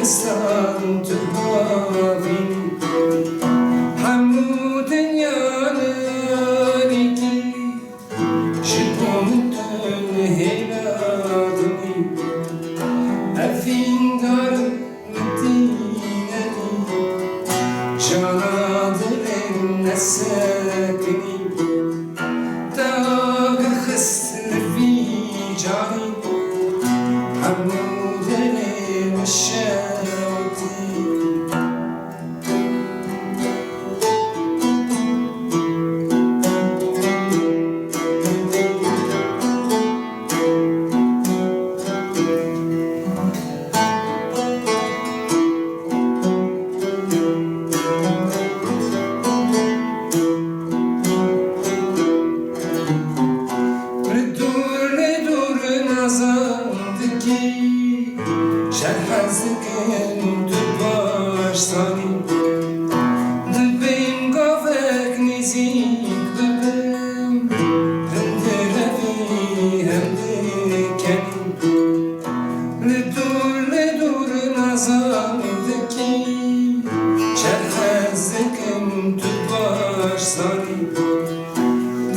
insan tuhafin Hamu dünyanın iki Şikomutun heladını Efin darım dineni Canadırın nesakini Dağır hısr fi cani حمودني مشاوتي لدور nazandaki Şerhezdikin tübaş sani Dibim gavek nizik bibim Hem de revi hem de kenim Ledur nazandaki Şerhezdikin tübaş sani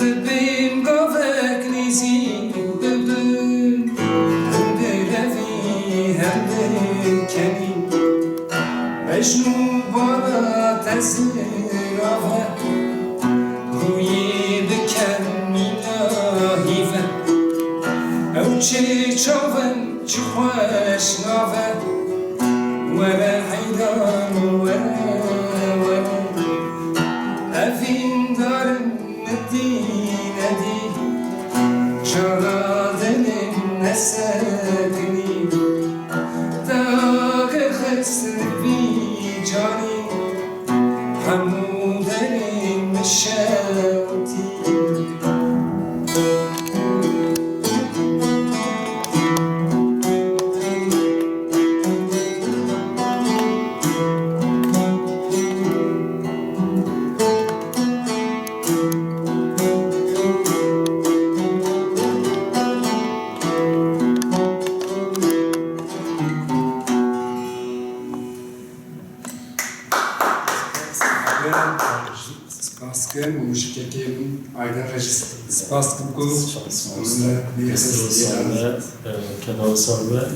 Dibim gavek nizik bibim مجنو بارا تزرافه روی بکن میلاهیفه او چه چاون چه خوش نافه وره حیدان وره افین دارم مدینه دی جانا دلم نسکنی داغ خسر بی جانی حمودنی مشاوتی Spassken و موشککیم aydan rejist Spassken bu Şansımız. Mesut Sarvet, Kemal Sarvet.